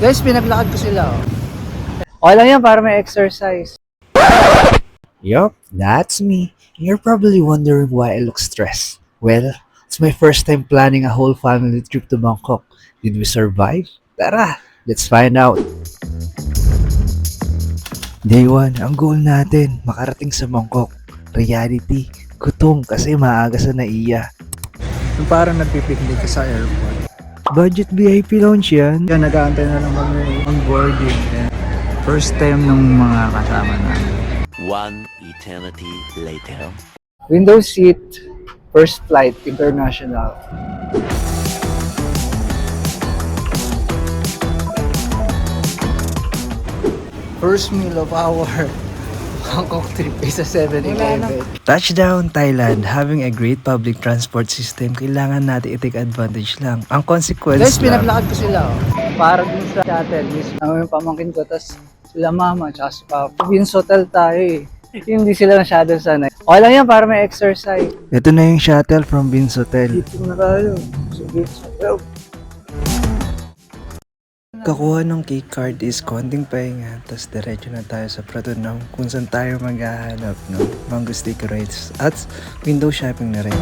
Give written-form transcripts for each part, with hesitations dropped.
Guys, pinaglakad ko sila. Oh. Okay lang yan para may exercise. Yup, that's me. You're probably wondering why I look stressed. Well, it's my first time planning a whole family trip to Bangkok. Did we survive? Tara, let's find out. Day 1, ang goal natin, makarating sa Bangkok. Reality, gutom kasi maaga sa naiya. Yung parang nagpipiknik ka sa airport. Budget VIP lounge yan. Kaya nag-aantay na lang kami ang boarding. First time nung mga kasama namin. One eternity later. Window seat, first flight, international. First meal of our Bangkok trip is a 7-Eleven. Touchdown, Thailand. Having a great public transport system, kailangan natin i-take advantage lang. Ang consequence Guys, lang. pinaglakad ko sila. Oh. Para dun sa shuttle, mismo. Yung pamangkin ko, tas sila mama, tsaka si papa. Vince Hotel tayo eh. Hindi sila masyado sanay. Okay lang yan para may exercise. Ito na yung shuttle from Vince Hotel. Dito na tayo. Sa Vince Hotel. Kakuha ng key card is konting pahinga, tapos diretso na tayo sa Pratunam kung saan tayo maghahanap ng mango stick rides at window shopping na rin.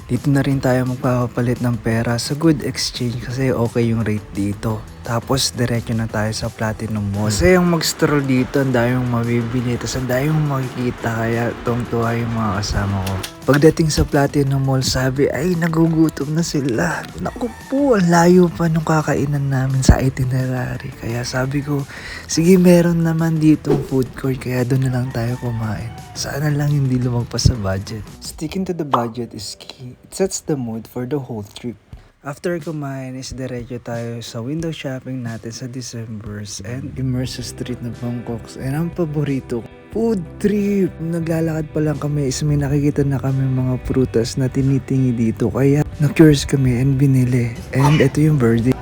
Dito na rin tayo magpapapalit ng pera sa good exchange kasi okay yung rate dito. Tapos diretso na tayo sa Platinum Mall. Kasi yung mag-stroll dito, ang daming mabibili, tapos ang daming makikita, kaya tuwang-tuwa yung mga kasama ko. Pagdating sa Platinum Mall, sabi, ay nagugutom na sila. Naku po, ang layo pa nung kakainan namin sa itinerary. Kaya sabi ko, sige meron naman ditong food court, kaya doon na lang tayo kumain. Sana lang hindi lumagpas sa budget. Sticking to the budget is key. It sets the mood for the whole trip. After kumain is diretso tayo sa window shopping natin sa December's and immersive street ng Bangkok. And ang paborito, food trip. Naglalakad pa lang kami is may nakikita na kami mga prutas na tinitingi dito. Kaya na-curious kami and binili. And ito yung birdie.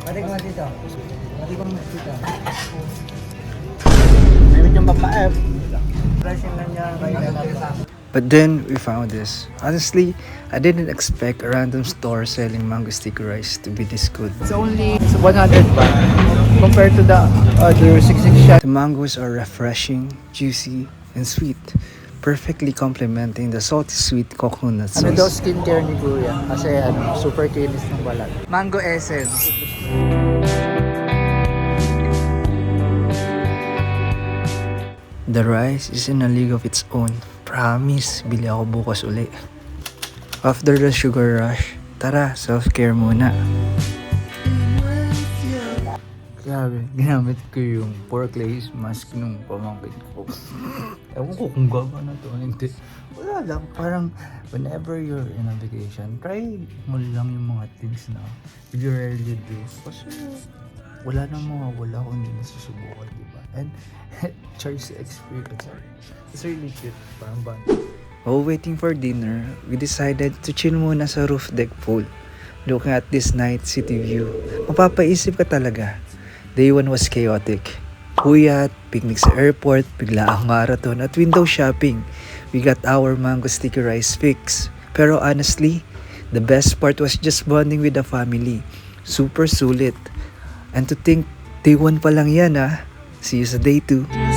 Pati ko dito. Pati ko dito. May medyo mapa-F. Pricing lang niya. But then, we found this. Honestly, I didn't expect a random store selling mango sticky rice to be this good. It's only 100 baht compared to the other 66 shop. The mangoes are refreshing, juicy, and sweet, perfectly complementing the salty sweet coconut sauce. Ano daw skincare ni Kuya? Kasi super kinis ng balat. Mango essence. The rice is in a league of its own. Promise, bili ako bukas uli. After the sugar rush, tara, self-care muna. Grabe, ginamit ko yung pork lace mask nung pamangkin ko. Ewan ko kung gawa na to. Hindi. Wala lang. Parang whenever you're in a vacation, try mo lang yung mga things na you rarely do. Kasi wala nang mawawala kung hindi nasusubukan, di ba? And choice experience. It's really cute. Parang band. While waiting for dinner, we decided to chill muna sa roof deck pool. Looking at this night city view, mapapaisip ka talaga. Day 1 was chaotic. Puyat, picnic sa airport, bigla ang marathon at window shopping. We got our mango sticky rice fix. Pero honestly, the best part was just bonding with the family. Super sulit. And to think, day 1 pa lang yan ah. See you sa day 2.